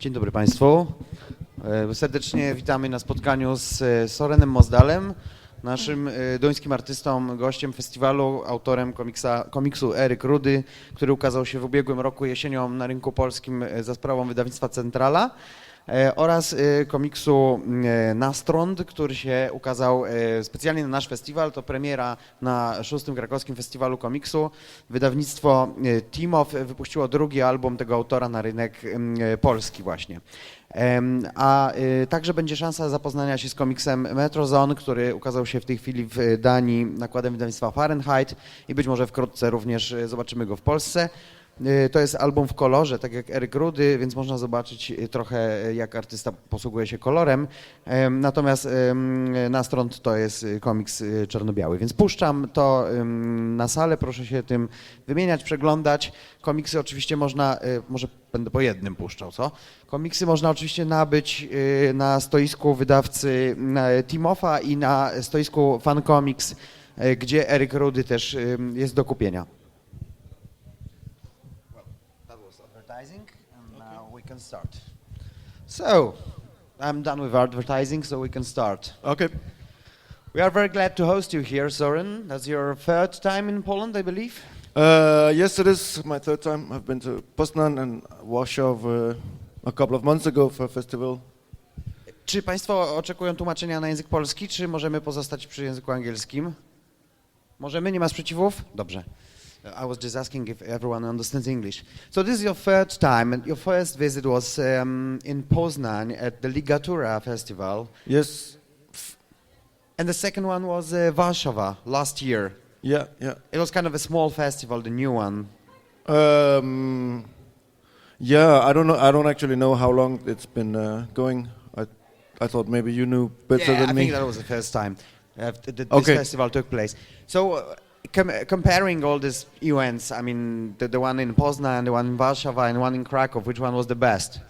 Dzień dobry Państwu. Serdecznie witamy na spotkaniu z Sørenem Mosdalem, naszym duńskim artystą, gościem festiwalu, autorem komiksu Eryk Rudy, który ukazał się w ubiegłym roku jesienią na rynku polskim za sprawą wydawnictwa Centrala, oraz komiksu Nastrond, który się ukazał specjalnie na nasz festiwal. To premiera na 6. Krakowskim Festiwalu Komiksu. Wydawnictwo Timow wypuściło drugi album tego autora na rynek polski właśnie. A także będzie szansa zapoznania się z komiksem Metrozone, który ukazał się w tej chwili w Danii nakładem wydawnictwa Fahrenheit i być może wkrótce również zobaczymy go w Polsce. To jest album w kolorze, tak jak Eryk Rudy, więc można zobaczyć trochę, jak artysta posługuje się kolorem. Natomiast Nastrond to jest komiks czarno-biały, więc puszczam to na salę, proszę się tym wymieniać, przeglądać. Komiksy oczywiście można, może będę po jednym puszczał, co? Komiksy można oczywiście nabyć na stoisku wydawcy Timowa i na stoisku Fan Comics, gdzie Eryk Rudy też jest do kupienia. And now we can start. So, I'm done with advertising, so we can start. Okay. We are very glad to host you here, Søren. That's your third time in Poland, I believe? Yes, it is my third time. I've been to Poznan and Warsaw a couple of months ago for a festival. Czy Państwo oczekują tłumaczenia na język polski, czy możemy pozostać przy języku angielskim? Możemy? Nie ma sprzeciwów? Dobrze. I was just asking if everyone understands English. So this is your third time, and your first visit was in Poznan at the Ligatura festival. Yes. And the second one was Warsaw last year. Yeah. It was kind of a small festival, the new one. Yeah, I don't know. I don't actually know how long it's been going. I thought maybe you knew better than me. I think that was the first time this festival took place. So comparing all these events, I mean, the one in Poznan, the one in Warsaw, and one in Krakow, which one was the best?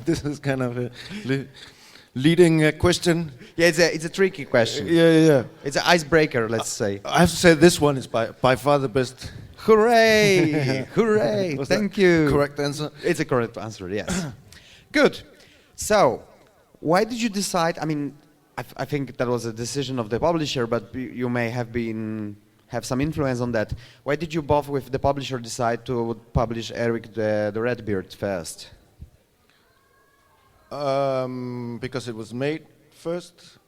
This is kind of a leading question. Yeah, it's a tricky question. Yeah. It's an icebreaker, let's say. I have to say this one is by far the best. Hooray! Hooray! Thank you. Correct answer? It's a correct answer, yes. Good. So, why did you decide, I mean, I think that was a decision of the publisher, but you may have some influence on that. Why did you both with the publisher decide to publish Eryk the Redbeard first? Because it was made first.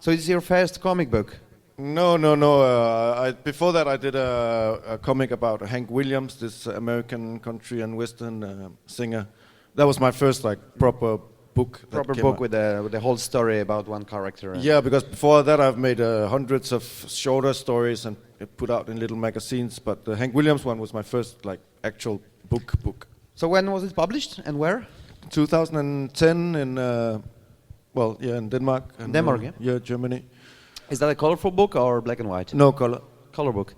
So it's your first comic book? No. Before that, I did a comic about Hank Williams, this American country and western singer. That was my first proper book. With the whole story about one character. Yeah, because before that I've made hundreds of shorter stories and put out in little magazines. But the Hank Williams one was my first actual book. So when was it published and where? 2010 in in Denmark. And, Denmark, yeah. Yeah, Germany. Is that a colorful book or black and white? No color. Color book.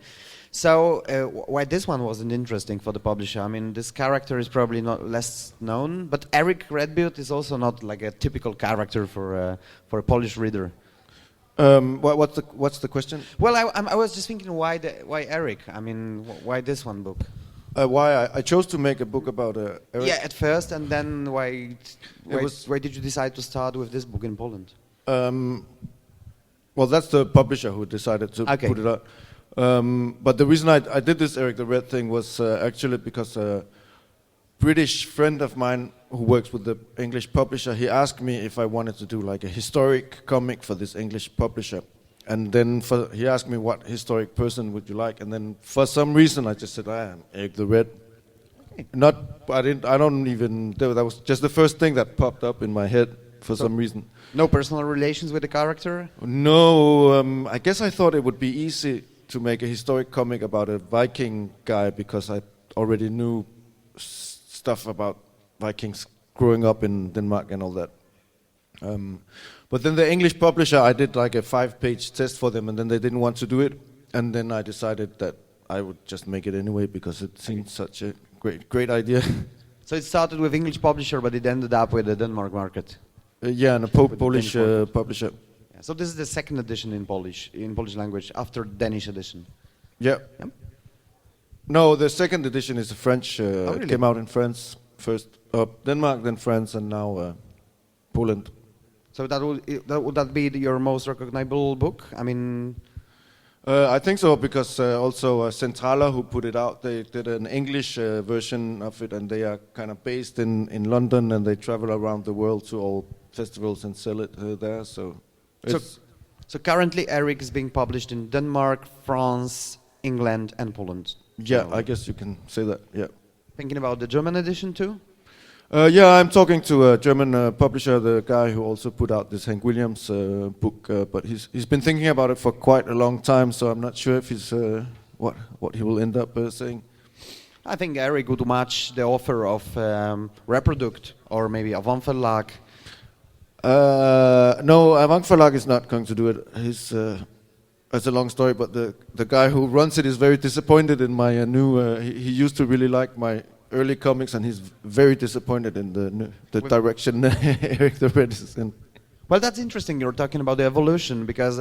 So why this one wasn't interesting for the publisher? I mean, this character is probably not less known, but Eryk Redbeard is also not like a typical character for a Polish reader. What's the question? Well, I was just thinking why Eryk? I mean, why this one book? Why I chose to make a book about Eryk? Yeah, at first, and then why did you decide to start with this book in Poland? Well, that's the publisher who decided to put it out. But the reason I did this Eryk the Red thing was actually because a British friend of mine who works with the English publisher, he asked me if I wanted to do a historic comic for this English publisher. And then he asked me what historic person would you like, and then for some reason I just said I am Eryk the Red. Okay. That was just the first thing that popped up in my head for some reason. No personal relations with the character? No, I guess I thought it would be easy to make a historic comic about a Viking guy because I already knew stuff about Vikings growing up in Denmark and all that. But then the English publisher, I did a 5-page test for them, and then they didn't want to do it. And then I decided that I would just make it anyway because it seemed such a great idea. So it started with English publisher, but it ended up with the Denmark market. And a Polish publisher. Yeah, so this is the second edition in Polish language after Danish edition. Yeah. No, the second edition is a French. Really? It came out in France First Denmark, then France, and now Poland. So would that be your most recognizable book? I mean, I think so, because also Centrala, who put it out, they did an English version of it, and they are kind of based in London, and they travel around the world to all festivals and sell it there. So currently Eric is being published in Denmark, France, England, and Poland. yeah, So I guess you can say that. Yeah. thinking about the German edition too? Yeah, I'm talking to a German publisher, the guy who also put out this Hank Williams book, but he's been thinking about it for quite a long time, so I'm not sure if he's what he will end up saying. I think Eric would match the offer of Reproduct or maybe Avant Verlag. No, Avant Verlag is not going to do it. It's a long story, but the guy who runs it is very disappointed in my new. He used to really like my early comics, and he's very disappointed in the direction Eric the Red is in. Well, that's interesting. You're talking about the evolution, because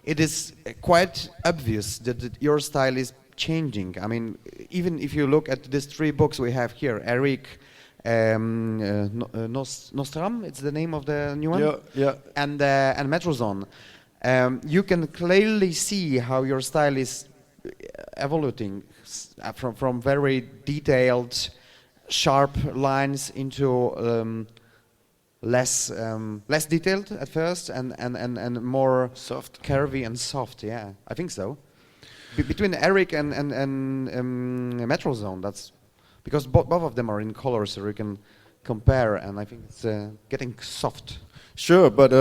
it is quite obvious that your style is changing. I mean, even if you look at these 3 books we have here, Eric, Nostram, it's the name of the new one. Yeah. And Metrozone. You can clearly see how your style is evolving from very detailed, sharp lines into less detailed at first and more Soft. curvy and soft. Yeah, I think so. Between Eric and Metrozone, that's because both of them are in color, so you can compare, and I think it's getting soft. Sure, but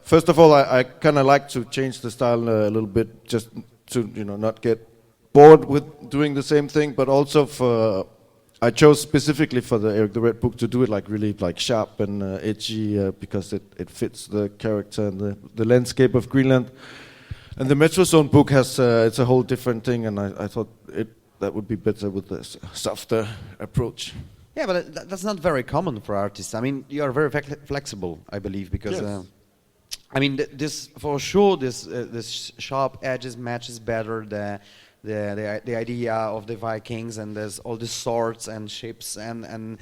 first of all, I kind of like to change the style a little bit, just to not get bored with doing the same thing, but also I chose specifically for the Eric the Red book to do it really sharp and edgy, because it fits the character and the landscape of Greenland. And the Metrozone book has it's a whole different thing, and I thought that would be better with the softer approach. Yeah, but that's not very common for artists. I mean, you are very flexible, I believe, because Yes. I mean, this for sure. This sharp edges matches better the idea of the Vikings, and there's all the swords and ships and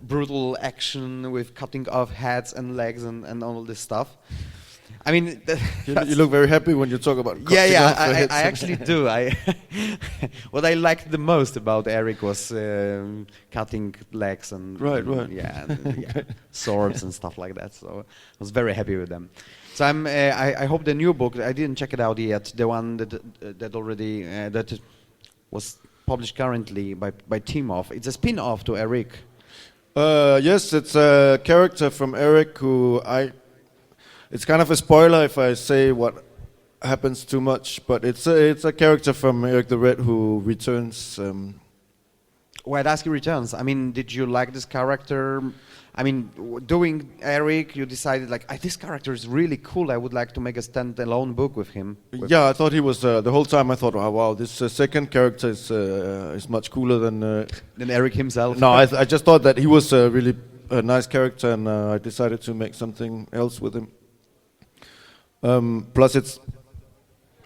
brutal action with cutting off heads and legs and all this stuff. I mean, You look very happy when you talk about cutting yeah, off heads. I actually do. What I liked the most about Eric was cutting legs and Right. yeah, swords and stuff like that. So I was very happy with them. So I hope the new book. I didn't check it out yet. The one that already that was published currently by Team Off. It's a spin-off to Eric. Yes, it's a character from Eric who It's kind of a spoiler if I say what happens too much, but it's a character from Eric the Red who returns. Well, I'd ask you returns. I mean, did you like this character? I mean, doing Eric, you decided this character is really cool. I would like to make a stand-alone book with him. Yeah, I thought he was the whole time. I thought, oh, wow, this second character is much cooler than Eric himself. No, I just thought that he was really a nice character, and I decided to make something else with him. Plus,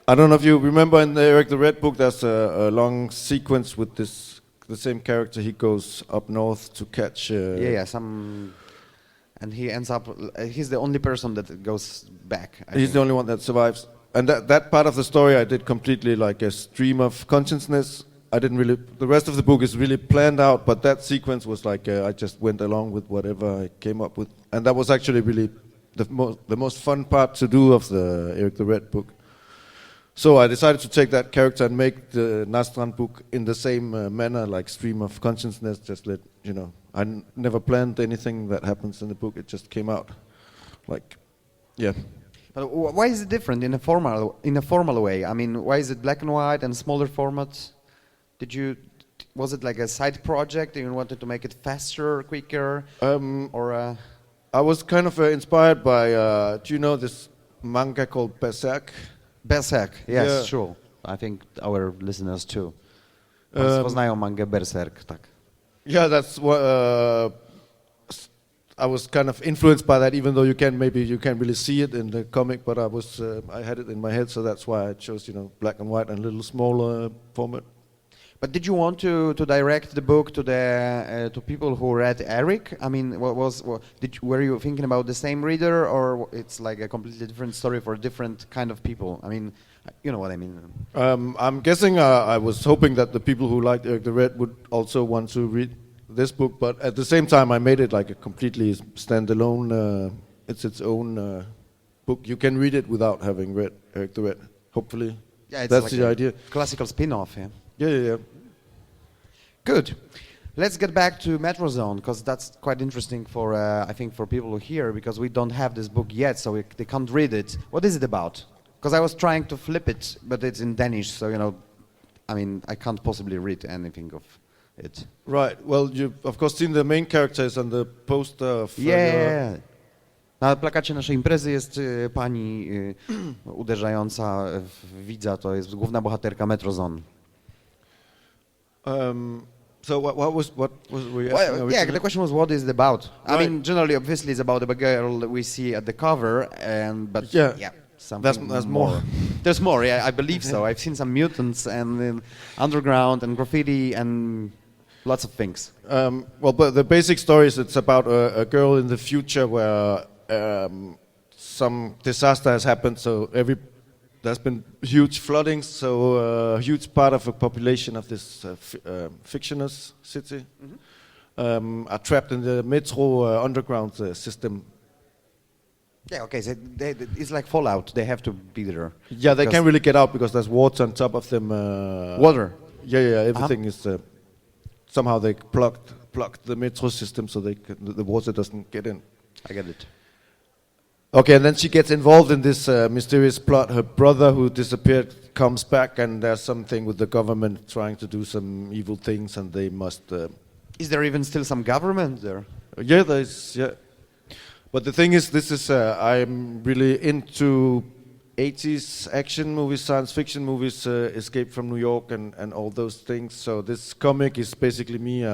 I don't know if you remember in the Eric the Red book, there's a long sequence with the same character. He goes up north to catch. And he ends up. He's the only person that goes back. He's the only one that survives. And that part of the story I did completely like a stream of consciousness. I didn't really. The rest of the book is really planned out, but that sequence was like I just went along with whatever I came up with, and that was actually really the most fun part to do of the Eric the Red book. So I decided to take that character and make the Nastrand book in the same manner, like stream of consciousness. Just I never planned anything that happens in the book. It just came out, yeah. But why is it different in a formal way? I mean, why is it black and white and smaller format? Was it like a side project? You wanted to make it faster, quicker, or? I was kind of inspired by. Do you know this manga called Berserk? Berserk, yes, Yeah. sure. I think our listeners too. Poznają mangę Berserk, tak. Yeah, that's what. I was kind of influenced by that, even though you can't really see it in the comic, but I had it in my head, so that's why I chose black and white and a little smaller format. But did you want to direct the book to the to people who read Eric? I mean, were you thinking about the same reader, or it's like a completely different story for a different kind of people? I mean, you know what I mean. I'm guessing I was hoping that the people who liked Eric the Red would also want to read this book, but at the same time I made it like a completely standalone, it's its own book. You can read it without having read Eric the Red, hopefully. Yeah, it's that's like the idea. Classical spin-off, yeah. Yeah. Good. Let's get back to Metrozone, because that's quite interesting for, I think, for people who hear, because we don't have this book yet, so they can't read it. What is it about? Because I was trying to flip it, but it's in Danish, so, you know, I mean, I can't possibly read anything of it. Right, well, you've of course seen the main characters on the poster of... Yeah. Na plakacie naszej imprezy jest pani uderzająca w widza, to jest główna bohaterka Metrozone. So what were you asking? Yeah, the question was what is it about? Right. I mean, generally, obviously, it's about the girl that we see at the cover, but yeah, something there's more. There's more. Yeah, I believe so. I've seen some mutants and underground and graffiti and lots of things. Well, but the basic story is it's about a girl in the future where some disaster has happened. So there's been huge flooding. So a huge part of the population of this fictionist city are trapped in the metro underground system. Yeah, okay, so it's like Fallout. They have to be there. Yeah, they can't really get out because there's water on top of them. Water? Yeah, everything is... somehow they plugged the metro system so the water doesn't get in. I get it. Okay, and then she gets involved in this mysterious plot. Her brother who disappeared comes back, and there's something with the government trying to do some evil things, and they must... Is there even still some government there? Yeah, there's... Yeah. But the thing is, I'm really into 80s action movies, science fiction movies, Escape from New York and all those things. So this comic is basically me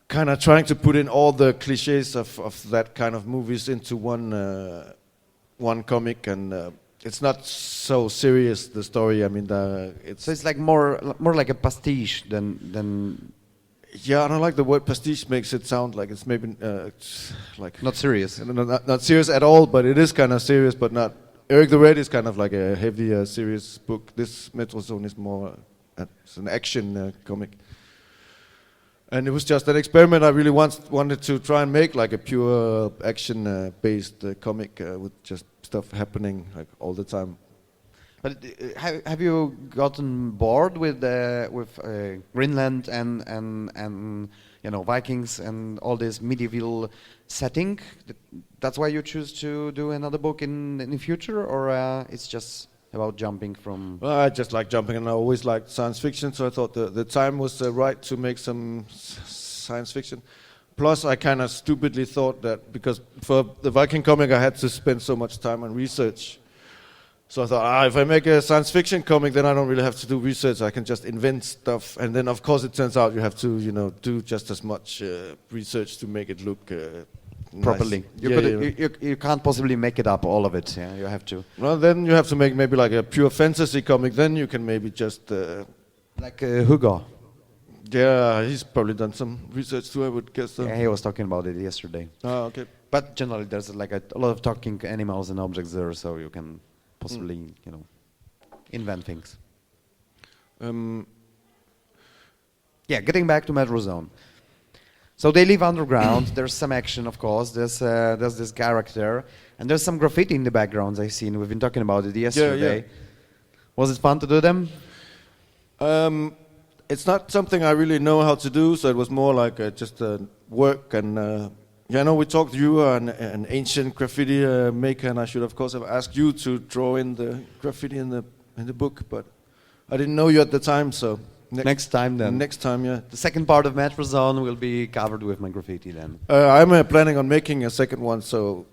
kind of trying to put in all the cliches of that kind of movies into one comic, and it's not so serious, the story. I mean, it's like more like a pastiche than. Yeah, I don't like the word pastiche. Makes it sound like it's maybe like not serious. Not serious at all, but it is kind of serious, but not. Eric the Red is kind of like a heavy, serious book. This Metrozone is more it's an action comic. And it was just an experiment. I really wanted to try and make like a pure action-based comic with just stuff happening like all the time. But have you gotten bored with Greenland and you know, Vikings and all this medieval setting? That's why you choose to do another book in the future, or it's just about jumping from? Well, I just like jumping, and I always liked science fiction, so I thought the time was right to make some science fiction. Plus, I kind of stupidly thought that because for the Viking comic, I had to spend so much time on research. So I thought, if I make a science fiction comic, then I don't really have to do research. I can just invent stuff. And then, of course, it turns out you have to, do just as much research to make it look properly. Nice. You can't possibly make it up, all of it. Yeah, you have to. Well, then you have to make maybe like a pure fantasy comic. Then you can maybe just... like Hugo. Yeah, he's probably done some research too, I would guess. So. Yeah, he was talking about it yesterday. Oh, okay. But generally, there's like a lot of talking animals and objects there, so you can possibly, invent things. Yeah, getting back to Metrozone. So they live underground. There's some action, of course. There's this character, and there's some graffiti in the backgrounds I've seen. We've been talking about it yesterday. Yeah. Was it fun to do them? It's not something I really know how to do, so it was more like just work. And I know we talked. You are an ancient graffiti maker, and I should, of course, have asked you to draw in the graffiti in the book, but I didn't know you at the time, so. Next time, then. Next time, yeah. The second part of Metrozone will be covered with my graffiti, then. I'm planning on making a second one, so.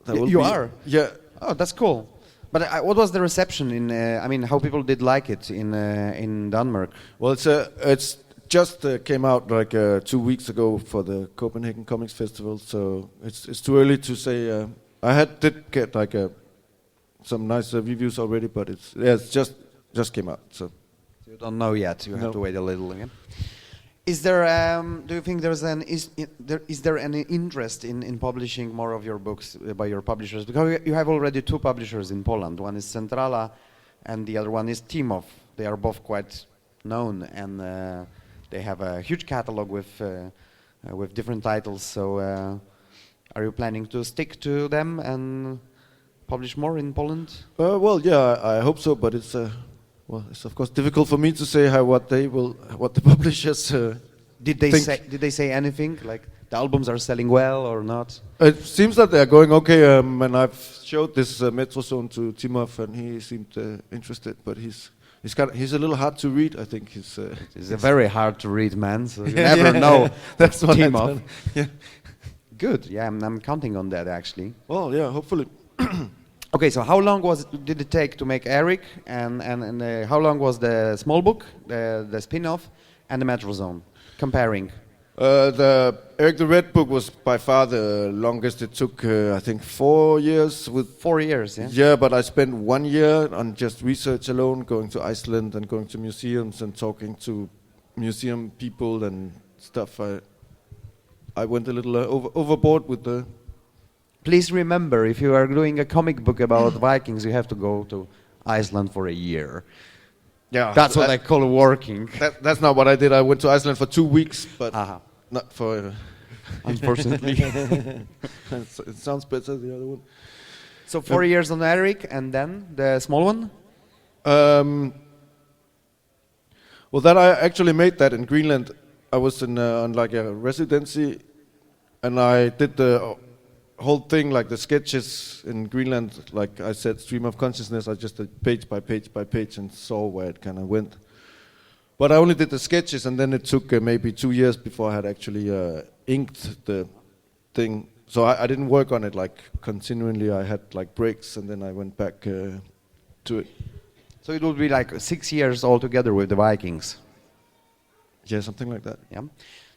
That will you be, are? Yeah. Oh, that's cool. But what was the reception in? How people did like it in Denmark? Well, it's just came out like 2 weeks ago for the Copenhagen Comics Festival, so it's too early to say. I did get like some nice reviews already, but it's just came out. So You don't know yet. You have No. to wait a little again. Is there? Do you think is there any interest in publishing more of your books by your publishers? Because you have already two publishers in Poland. One is Centrala, and the other one is Timow. They are both quite known, and they have a huge catalog with different titles. So, are you planning to stick to them and publish more in Poland? Well, yeah, I hope so, but it's it's of course difficult for me to say what the publishers Did they think. Did they say anything like the albums are selling well or not? It seems that they're going okay, and I've showed this Metro Zone to Timow, and he seemed interested, but he's a little hard to read. I think It's a very hard to read man, so you never know. That's what Timow. I thought. Yeah. Good, yeah, I'm counting on that actually. Well, yeah, hopefully. Okay, so how long did it take to make Eric, and how long was the small book, the spin-off, and the Metro Zone? Comparing. The Eric the Red book was by far the longest. It took, I think, 4 years. 4 years, yeah? Yeah, but I spent 1 year on just research alone, going to Iceland and going to museums and talking to museum people and stuff. I went a little overboard with the... Please remember, if you are doing a comic book about Vikings, you have to go to Iceland for a year. Yeah, That's what I call working. That's not what I did. I went to Iceland for 2 weeks, but not for... Unfortunately. It sounds better, the other one. So 4 years on Eric, and then the small one? Well, that I actually made that in Greenland. I was on like a residency, and I did the whole thing, like the sketches in Greenland. Like I said, stream of consciousness. I just did page by page by page and saw where it kind of went. But I only did the sketches, and then it took maybe 2 years before I had actually inked the thing. So I didn't work on it like continually. I had like breaks, and then I went back to it. So it would be like 6 years altogether with the Vikings. Yeah, something like that. Yeah.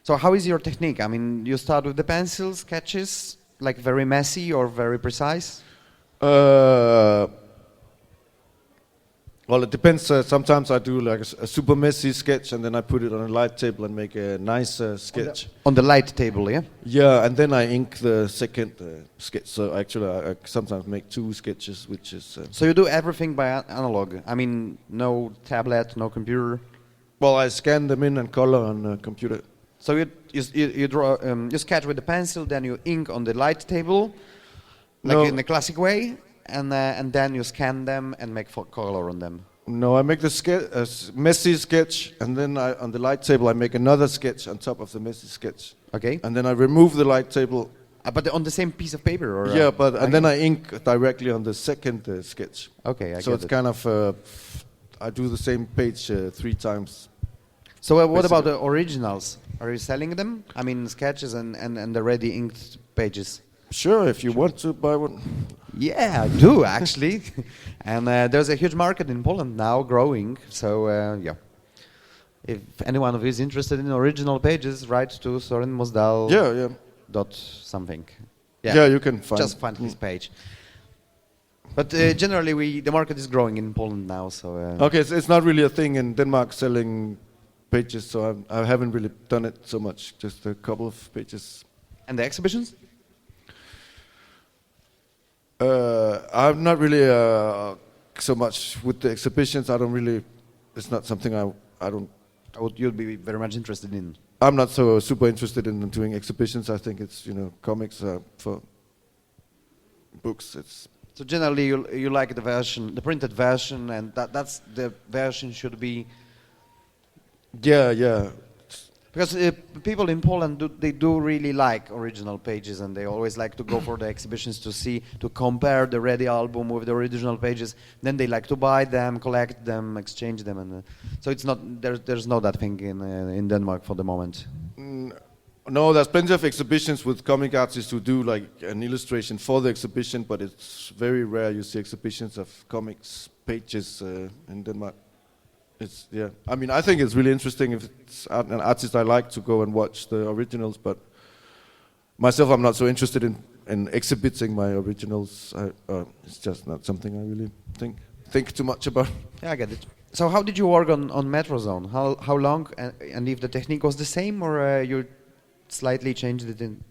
So how is your technique? I mean, you start with the pencil sketches, like very messy or very precise? Well, it depends. Sometimes I do like a super messy sketch, and then I put it on a light table and make a nice sketch. On the light table, yeah? Yeah, and then I ink the second sketch. So actually, I sometimes make 2 sketches, which is... So you do everything by analog? I mean, no tablet, no computer? Well, I scan them in and color on a computer. So you draw, you sketch with the pencil, then you ink on the light table, like in the classic way, and then you scan them and make color on them. No, I make the messy sketch, and then on the light table I make another sketch on top of the messy sketch. Okay. And then I remove the light table. But on the same piece of paper, or? Yeah, and then I ink directly on the second sketch. Okay, so it's kind of I do the same page 3 times. So what about the originals? Are you selling them? I mean, sketches and the ready inked pages. Sure, if you want to buy one. Yeah, I do actually. And there's a huge market in Poland now, growing. So yeah, if anyone of you is interested in original pages, write to Søren Mosdal. Yeah. Dot something. Yeah, you can just find his page. But generally, the market is growing in Poland now. So okay, it's not really a thing in Denmark selling pages, so I haven't really done it so much. Just a couple of pages. And the exhibitions? I'm not really so much with the exhibitions. I don't really. It's not something I don't. You'd be very much interested in. I'm not so super interested in doing exhibitions. I think it's comics for books. It's so generally you like the printed version, and that's the version should be. Yeah. Because people in Poland they do really like original pages, and they always like to go for the exhibitions to compare the ready album with the original pages. Then they like to buy them, collect them, exchange them, and so it's not there's no that thing in Denmark for the moment. No, there's plenty of exhibitions with comic artists who do like an illustration for the exhibition, but it's very rare you see exhibitions of comics pages in Denmark. I mean, I think it's really interesting if it's an artist I like to go and watch the originals, but myself, I'm not so interested in exhibiting my originals. It's just not something I really think too much about. Yeah, I get it. So how did you work on Metrozone? How long, and if the technique was the same, or you slightly changed it in?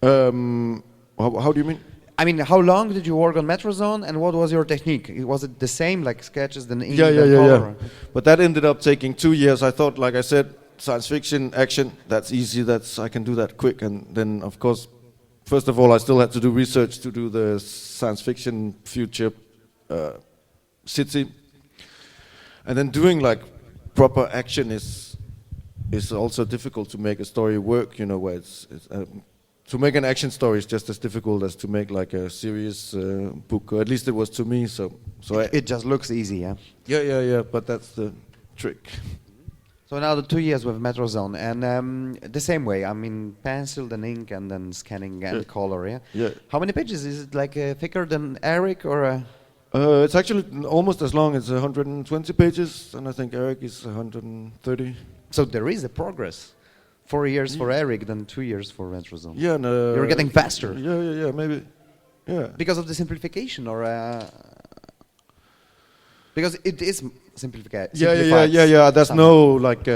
How do you mean? I mean, how long did you work on Metrozone, and what was your technique? Was it the same, like sketches, then ink, then color? But that ended up taking 2 years. I thought, like I said, science fiction, action, that's easy. I can do that quick. And then, of course, first of all, I still had to do research to do the science fiction future city. And then doing like proper action is also difficult to make a story work. You know, where to make an action story is just as difficult as to make like a serious book, or at least it was to me. So it just looks easy, yeah. Yeah. But that's the trick. So now the 2 years with Metrozone, and the same way. I mean, pencil, then ink, and then scanning and color. Yeah. Yeah. How many pages is it? Like thicker than Eric, or? It's actually almost as long as 120 pages, and I think Eric is 130. So there is a progress. 4 years for Eric, then 2 years for Metrozone. Yeah, no, You're getting faster. Yeah, maybe. Yeah. Because of the simplification, or because it is simplified. Yeah. There's no like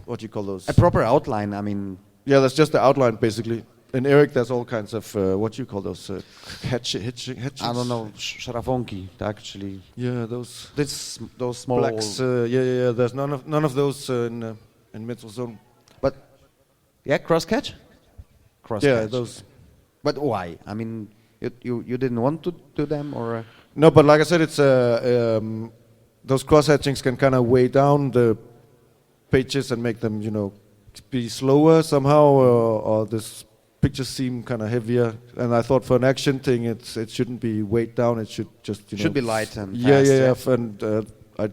what do you call those? A proper outline. I mean. Yeah, that's just the outline basically. In Eric, there's all kinds of what do you call those hatchings? I don't know, szarafonki, actually. Yeah, those. Those small. Blacks. Yeah. There's none of those in Metrozone. But yeah, cross catch. Yeah, those. But why? I mean, you didn't want to do them, or? No, but like I said, it's those cross hatchings can kind of weigh down the pages and make them, be slower somehow, or this pictures seem kind of heavier. And I thought for an action thing, it shouldn't be weighed down. It should just should be light and fast. Yeah. And I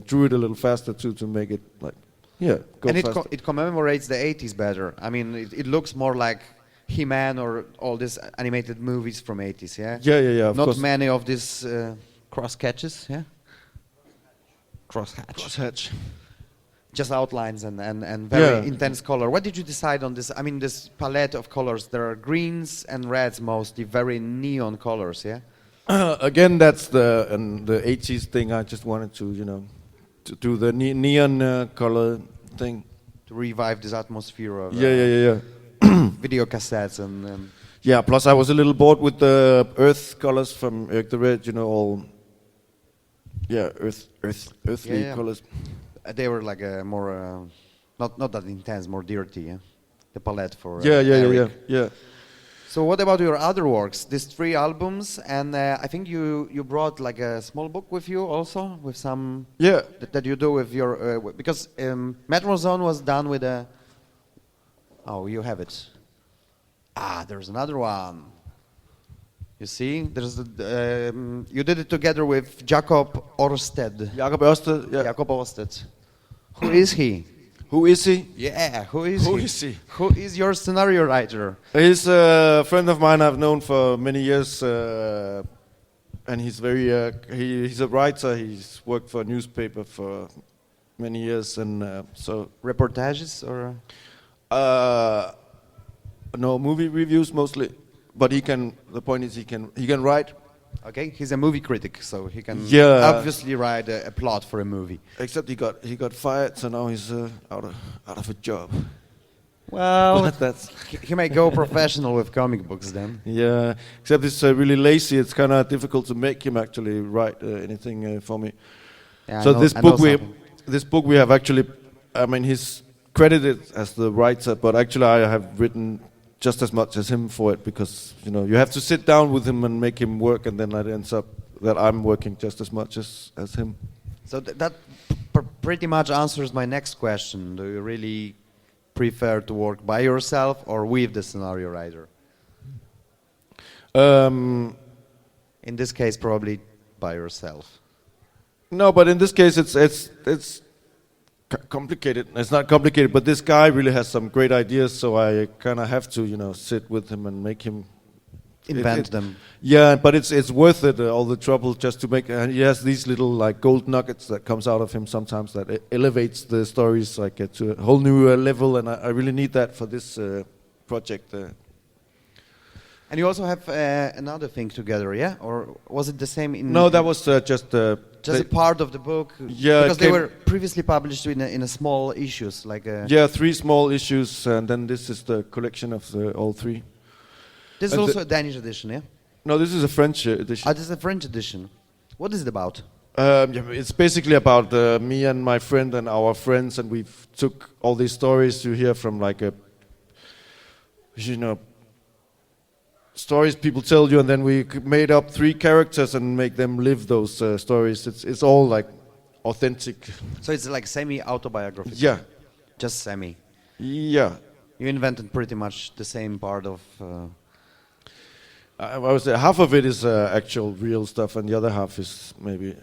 drew it a little faster too to make it like go and faster. it commemorates the 80s better. I mean, it looks more like He-Man or all these animated movies from 80s, yeah? Yeah, of Not course. many of these cross catches, yeah? Cross hatch. Just outlines and very intense color. What did you decide on this? I mean, this palette of colors, there are greens and reds mostly, very neon colors, yeah? Again, that's the 80s thing. I just wanted to, to do the neon color thing. To revive this atmosphere of Yeah. video cassettes and yeah, plus I was a little bored with the earth colors from Eric the Red, all earthly colors. they were like a more not that intense, more dirty, yeah? The palette for Yeah. So what about your other works? These 3 albums, and I think you brought like a small book with you also, with some that you do with your because Metrozone was done with a. Oh, you have it. There's another one. You see, there's you did it together with Jakob Orsted. Jakob Orsted. Yeah. Jakob Orsted. Who is he? Who is he? Yeah, who is he? Who is he? Who is your scenario writer? He's a friend of mine I've known for many years, and he's very. He's a writer. He's worked for a newspaper for many years, and so Reportages or? No, movie reviews mostly. But the point is he can write. Okay, he's a movie critic, so he can obviously write a plot for a movie. Except he got fired, so now he's out of a job. Well, that's he may go professional with comic books then. Yeah, except he's really lazy. It's kind of difficult to make him actually write anything for me. Yeah, so this book we have actually, I mean, he's credited as the writer, but actually I have written just as much as him for it, because you have to sit down with him and make him work, and then it ends up that I'm working just as much as him. So that pretty much answers my next question. Do you really prefer to work by yourself or with the scenario writer? In this case, probably by yourself. No, but in this case, it's complicated. It's not complicated, but this guy really has some great ideas, so I kind of have to, sit with him and make him invent them. Yeah, but it's worth it, all the trouble just to make. And he has these little like gold nuggets that comes out of him sometimes that elevates the stories like to a whole new level, and I really need that for this project. And you also have another thing together, yeah? Or was it the same in? No, that was just Just a part of the book, Yeah, because they came- were previously published in a small issues, like Yeah, 3 small issues, and then this is the collection of all 3. this is and also a Danish edition, yeah? No, this is a French edition. This is a French edition. What is it about? Yeah, it's basically about me and my friend and our friends, and we've took all these stories you hear from like stories people tell you, and then we made up 3 characters and make them live those stories. It's all like authentic. So it's like semi-autobiographical. Yeah, Just semi. yeah. You invented pretty much the same part of... I would say half of it is actual real stuff, and the other half is maybe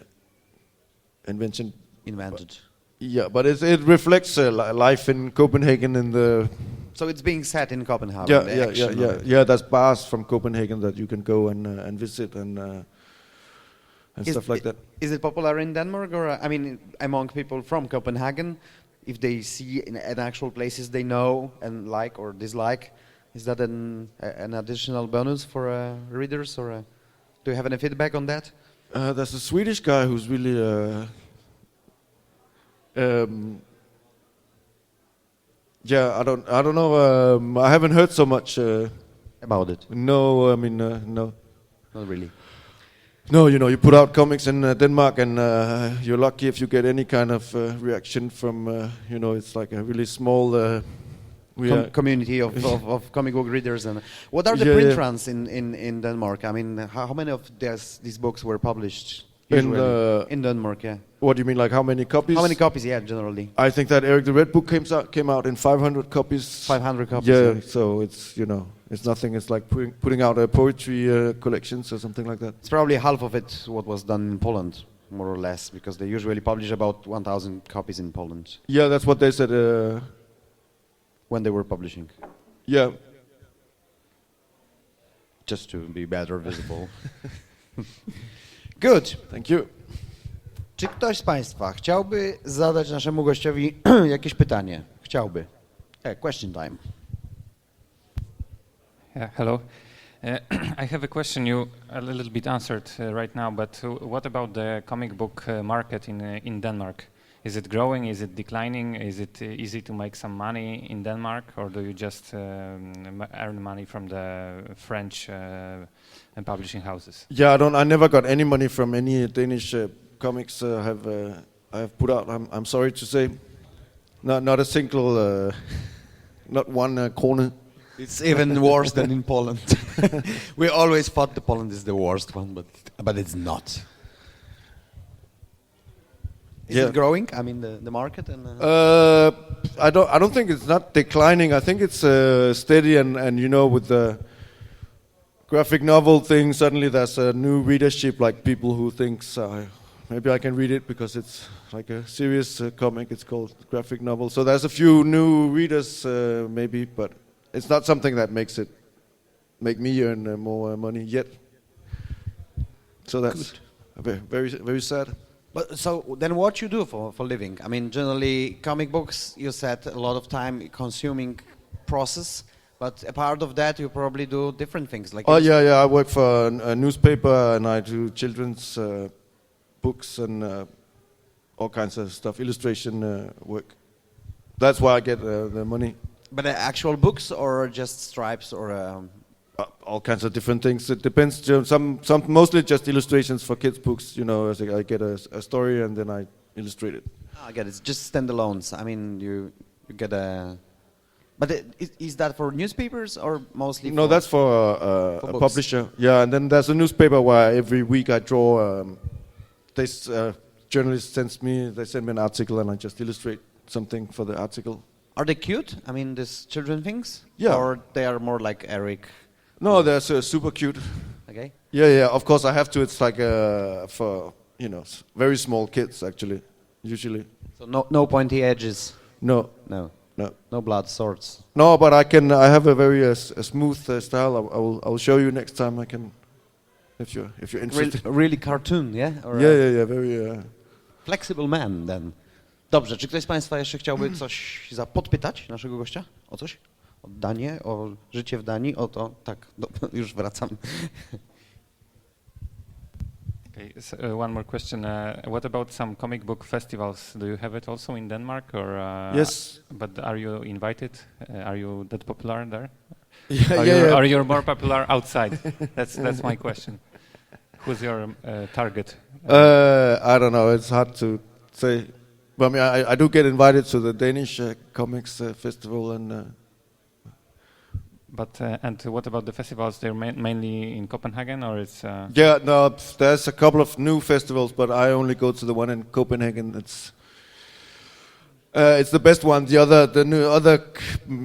invention. invented. Yeah, but it reflects life in Copenhagen in the So it's being set in Copenhagen. yeah, the yeah, action yeah, of yeah, it. yeah. There's bars from Copenhagen that you can go and visit and stuff like that. Is it popular in Denmark, or I mean, among people from Copenhagen, if they see in actual places they know and like or dislike, is that an additional bonus for readers, or do you have any feedback on that? There's a Swedish guy who's really yeah, I don't know. I haven't heard so much. About it? No, I mean no. Not really. No, you put out comics in Denmark, and you're lucky if you get any kind of reaction from. It's like a really small. Community of comic book readers. And what are the Yeah, print yeah. runs in Denmark? I mean, how many of these books were published In, usually in Denmark? Yeah. What do you mean, like how many copies? How many copies? Yeah, generally I think that Eric the Red Book came out in 500 copies. 500 copies. Yeah, so it's it's nothing. It's like putting out a poetry collections or something like that. It's probably half of it what was done in Poland, more or less, because they usually publish about 1,000 copies in Poland Yeah, that's what they said. when they were publishing, Yeah, just to be better visible. Good. thank you. Czy ktoś z Państwa chciałby zadać naszemu gościowi jakieś pytanie? Chciałby. Question time. Yeah, hello. I have a question you a little bit answered right now, but what about the comic book market in Denmark? Is it growing? Is it declining? Is it easy to make some money in Denmark, or do you just earn money from the French publishing houses? Yeah, I never got any money from any Danish comics I have put out. I'm sorry to say, not a single, not one corner. It's even worse than in Poland. We always thought the Poland is the worst one, but it's not. Is Yeah. it growing? I mean, the market and. I don't think it's not declining. I think it's steady, and with the graphic novel thing, suddenly there's a new readership, like people who thinks maybe I can read it because it's like a serious comic. It's called graphic novel. So there's a few new readers maybe, but it's not something that make me earn more money yet. So that's very, very sad. But so then, what you do for living? I mean, generally, comic books. You said a lot of time consuming process, but a part of that, you probably do different things. Like Oh yeah. I work for a newspaper, and I do children's books and all kinds of stuff, illustration work. That's why I get the money. But actual books, or just stripes, or All kinds of different things. It depends. Some mostly just illustrations for kids' books. As I get a story and then I illustrate it. I get it. It's just standalones. I mean, you get a. But is that for newspapers or mostly? No, that's for a books. publisher. Yeah, and then there's a newspaper where every week I draw. This journalist they send me an article and I just illustrate something for the article. Are they cute? I mean, these children things? Yeah. Or they are more like Eric? No, they're super cute. Okay. Yeah. Of course, I have to. It's like for very small kids actually, usually. So no pointy edges. No. No blood swords. No, but I have a very a smooth style. I will show you next time. I can, if you're interested. Really cartoon, yeah? Or Yeah. Very. Flexible man, then. Dobrze, czy ktoś z Państwa jeszcze chciałby coś podpytać naszego gościa? O coś? O Danię, o życie w Danii, o to, tak, już wracam. Okay, so, one more question. What about some comic book festivals? Do you have it also in Denmark, or? Yes. But are you invited? Are you that popular there? Yeah, Are you more popular outside? That's my question. Who's your target? I don't know. It's hard to say. But I mean, I do get invited to the Danish comics festival, and But and what about the festivals? They're mainly in Copenhagen, or it's? yeah, no, there's a couple of new festivals, but I only go to the one in Copenhagen. It's the best one. The other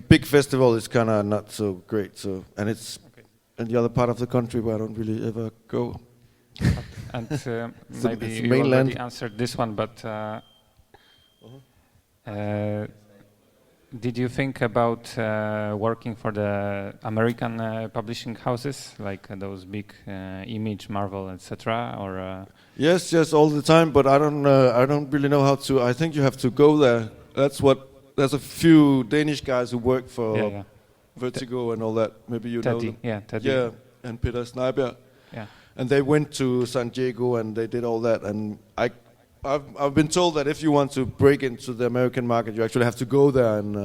big festival is kind of not so great. So, and it's in the other part of the country where I don't really ever go. And maybe it's you mainland. already answered this one, but did you think about working for the American publishing houses, like those big Image, Marvel, etc.? Or Yes, all the time. But I don't really know how to. I think you have to go there. There's a few Danish guys who work for Vertigo and all that. Maybe you know them. Yeah, Teddy. Yeah, and Peter Snijberg. Yeah. And they went to San Diego and they did all that. And I've been told that if you want to break into the American market, you actually have to go there, and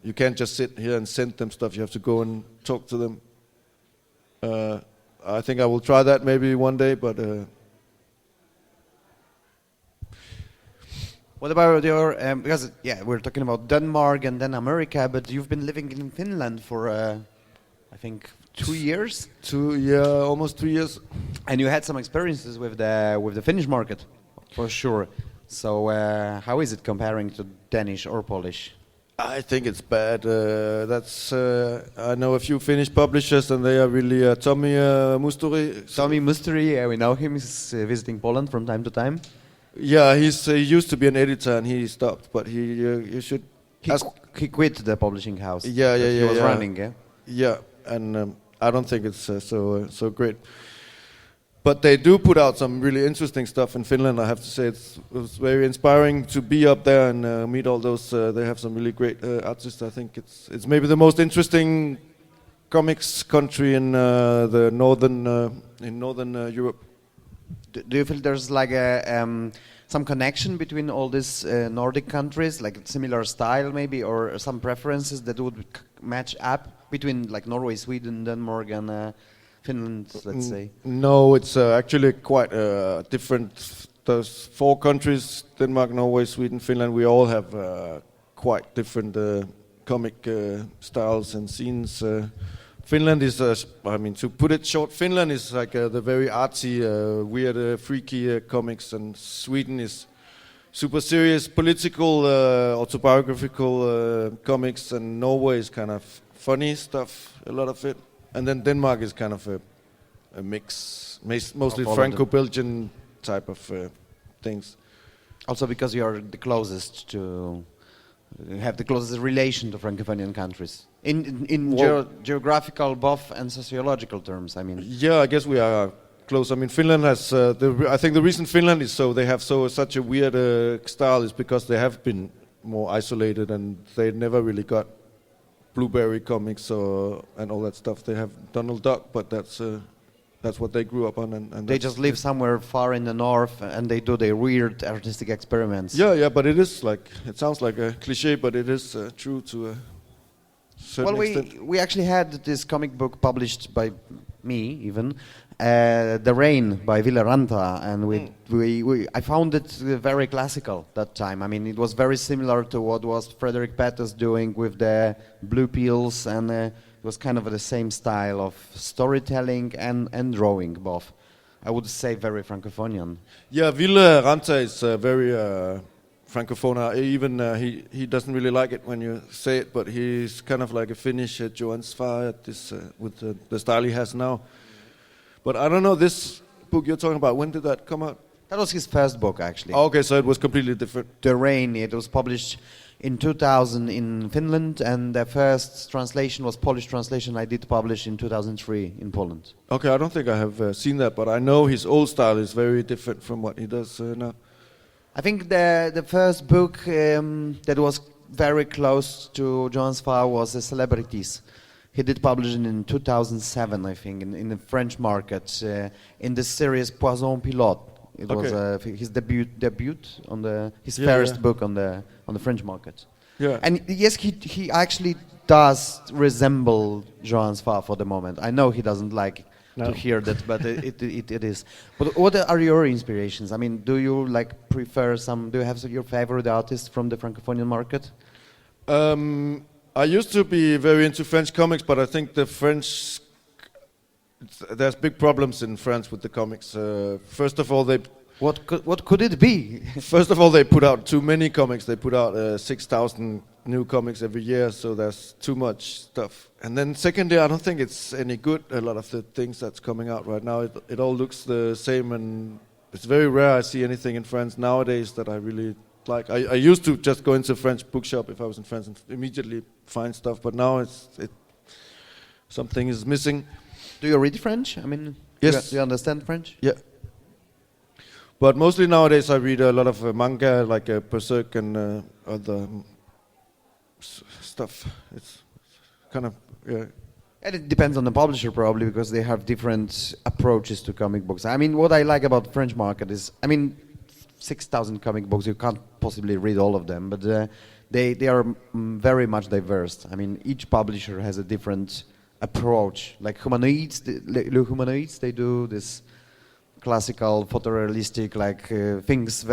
you can't just sit here and send them stuff. You have to go and talk to them. I think I will try that maybe one day, but. What about your, because, we're talking about Denmark and then America, but you've been living in Finland for, I think, 2 years? Almost 2 years. And you had some experiences with the Finnish market, for sure. So how is it comparing to Danish or Polish? I think it's bad. I know a few Finnish publishers, and they are really Tommy Musturi. Tommy Musturi, we know him. He's visiting Poland from time to time. Yeah, he used to be an editor, and he stopped. But you should. He quit the publishing house. Yeah. He was running. Yeah, and I don't think it's so great. But they do put out some really interesting stuff in Finland. I have to say, it was very inspiring to be up there and meet all those. They have some really great artists. I think it's maybe the most interesting comics country in the northern Europe. Do you feel there's like some connection between all these Nordic countries, like similar style maybe, or some preferences that would match up between like Norway, Sweden, Denmark, and Finland, let's say? No, it's actually quite different. Those 4 countries, Denmark, Norway, Sweden, Finland, we all have quite different comic styles and scenes. Finland is, to put it short, Finland is like the very artsy, weird, freaky comics, and Sweden is super serious, political, autobiographical comics, and Norway is kind of funny stuff, a lot of it. And then Denmark is kind of a mix, mostly Franco-Belgian type of things. Also because you are the closest to, have the closest relation to Francophonian countries. In geographical, both and sociological terms, I mean. Yeah, I guess we are close. I mean, Finland has, I think the reason Finland is they have such a weird style is because they have been more isolated, and they never really got Blueberry comics and all that stuff. They have Donald Duck, but that's what they grew up on. And they just live somewhere far in the north, and they do their weird artistic experiments. Yeah, but it is like, it sounds like a cliche, but it is true to a certain extent. We actually had this comic book published by me, even, The Rain by Ville Ranta, and I found it very classical that time. I mean, it was very similar to what was Frederick Pettus doing with the Blue Pills, and it was kind of the same style of storytelling and drawing, both. I would say very Francophonian. Yeah, Ville Ranta is very Francophone. Even he doesn't really like it when you say it, but he's kind of like a Finnish Johan Svar at this with the style he has now. But I don't know, this book you're talking about, when did that come out? That was his first book, actually. Okay, so it was completely different. The Rain, it was published in 2000 in Finland, and the first translation was Polish translation I did publish in 2003 in Poland. Okay, I don't think I have seen that, but I know his old style is very different from what he does now. I think the first book that was very close to Johan Svar was Celebrities. he did publish it in 2007, I think, in the French market, in the series Poison Pilote. It was his debut on his first book on the French market. Yeah. And yes, he actually does resemble Johannes Farr for the moment. I know he doesn't like to hear that, but it is. But what are your inspirations? I mean, do you like prefer do you have your favorite artists from the Francophonian market? I used to be very into French comics, but I think there's big problems in France with the comics. First of all, What could it be? First of all, they put out too many comics. They put out 6,000 new comics every year, so there's too much stuff. And then secondly, I don't think it's any good, a lot of the things that's coming out right now. It all looks the same, and it's very rare I see anything in France nowadays that I really like. I used to just go into a French bookshop if I was in France and immediately find stuff, but now something is missing. Do you read French? I mean, yes. Do you understand French? Yeah. But mostly nowadays I read a lot of manga, like Berserk and other stuff. It's kind of, yeah. And it depends on the publisher probably, because they have different approaches to comic books. I mean, what I like about the French market is, 6,000 comic books, you can't possibly read all of them, but they are very much diverse. I mean, each publisher has a different approach. Like Humanoids, Le Humanoids, they do this classical photorealistic things,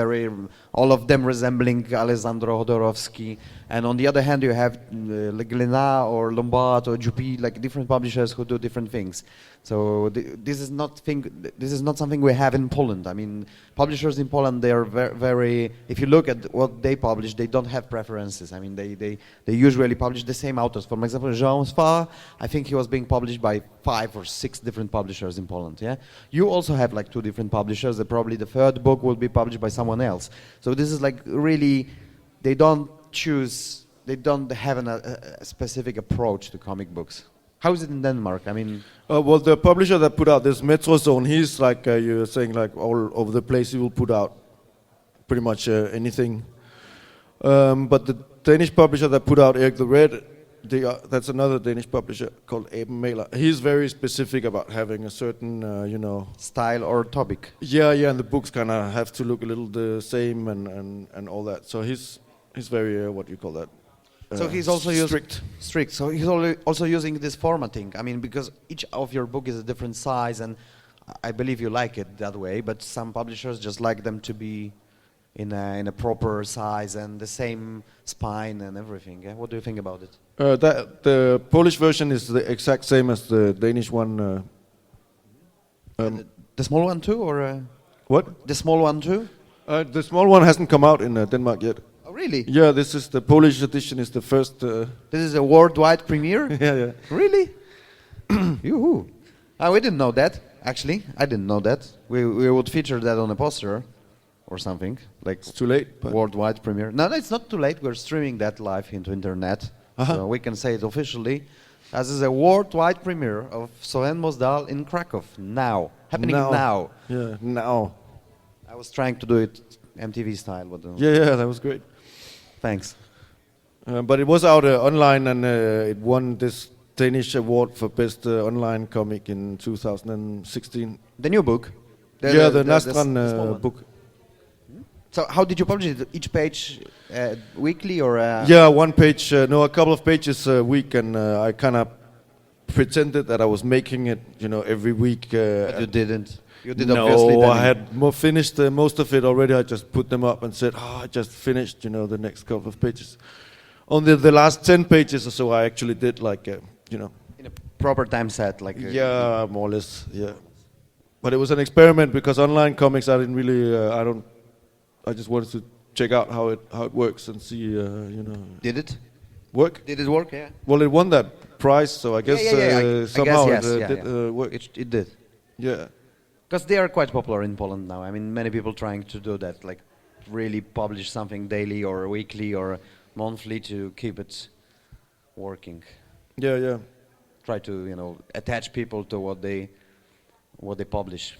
all of them resembling Alessandro Jodorowsky. And on the other hand, you have Glénat or Lombard or Juppé, different publishers who do different things. So this is not something we have in Poland. I mean, publishers in Poland, they are very. If you look at what they publish, they don't have preferences. I mean, they usually publish the same authors. For example, Johannes Farr, I think he was being published by 5 or 6 different publishers in Poland. Yeah, you also have 2 different publishers. Probably the third book will be published by someone else. So this is really, they don't choose. They don't have a specific approach to comic books. How is it in Denmark? I mean, well, the publisher that put out this Metro Zone, he's you were saying, all over the place. He will put out pretty much anything. But the Danish publisher that put out Erik the Red, that's another Danish publisher called Aben Mailer. He's very specific about having a certain, style or topic. Yeah, and the books kind of have to look a little the same and all that. So he's very what do you call that? So he's also strict. So he's also using this formatting. I mean, because each of your book is a different size, and I believe you like it that way. But some publishers just like them to be in a proper size and the same spine and everything. Yeah? What do you think about it? The Polish version is the exact same as the Danish one. The small one too, or what? The small one too? The small one hasn't come out in Denmark yet. Oh, really? Yeah, this is the Polish edition. Is the first. This is a worldwide premiere. Yeah. Really? Yoo-hoo! We didn't know that. Actually, I didn't know that. We would feature that on a poster, or something It's too late. Worldwide premiere. No, it's not too late. We're streaming that live into internet, so we can say it officially. As is a worldwide premiere of Søren Mosdal in Krakow happening now. Yeah, now. I was trying to do it MTV style, but yeah, that was great. Thanks. But it was out online, and it won this Danish award for best online comic in 2016. The new book. The Nastran book. So how did you publish it? Each page weekly or? Yeah, one page. A couple of pages a week, and I kind of pretended that I was making it, every week. But you didn't. You did no, obviously. I had finished most of it already. I just put them up and said, I just finished, the next couple of pages. On the last 10 pages or so, I actually did in a proper time set, yeah, more or less, yeah. But it was an experiment because online comics, I didn't really, I just wanted to check out how it works and see, Did it work? Did it work? Yeah. Well, it won that prize, so I guess somehow I guess, it did work. It did. Yeah. Because they are quite popular in Poland now. I mean, many people trying to do that, really publish something daily or weekly or monthly to keep it working. Yeah. Try to, attach people to what they publish.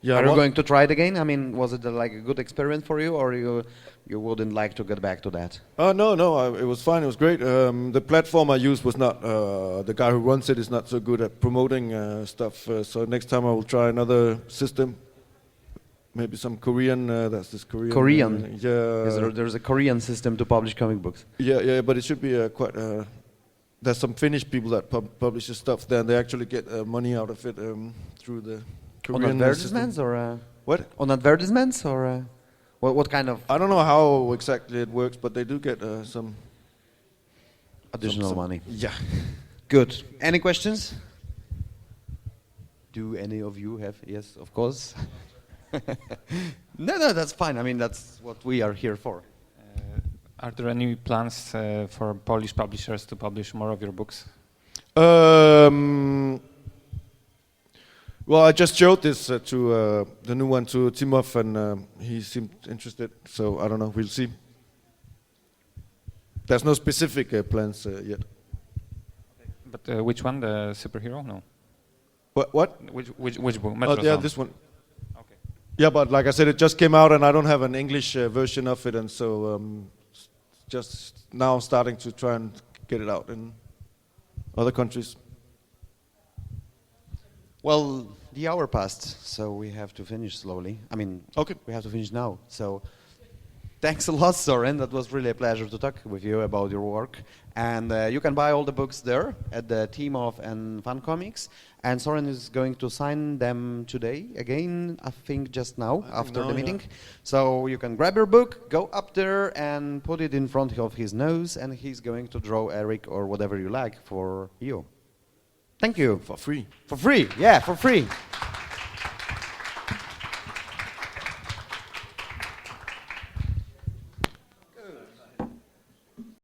Yeah, Are you what- going to try it again? I mean, was it like a good experience for you, or you wouldn't like to get back to that? No, it was fine. It was great. The platform I used was not. The guy who runs it is not so good at promoting stuff. So next time I will try another system. Maybe some Korean. That's this Korean. Korean? Yeah. There's a Korean system to publish comic books. Yeah, but it should be quite. There's some Finnish people that publishes stuff there, and they actually get money out of it through the On Korean advertisements system. or What? on advertisements or what kind of I don't know how exactly it works, but they do get some additional some- money? Yeah. Good. Any questions? Do any of you have? Yes, of course. No, that's fine. I mean, that's what we are here for. Are there any plans for Polish publishers to publish more of your books? Well, I just showed this to the new one to Timov, and he seemed interested. So I don't know. We'll see. There's no specific plans yet. But which one? The superhero? No. What? Which book? Metro Yeah, Zone. this one. Okay. Yeah, but like I said, it just came out, and I don't have an English version of it, and so just now starting to try and get it out in other countries. Well, the hour passed, so we have to finish slowly. I mean, Okay. we have to finish now. So thanks a lot, Søren. That was really a pleasure to talk with you about your work. And you can buy all the books there at the Team of and Fun Comics. And Søren is going to sign them today again, I think just now, after now, the yeah. meeting. So you can grab your book, go up there and put it in front of his nose, and he's going to draw Eric or whatever you like for you. Thank you. For free. For free, yeah, for free.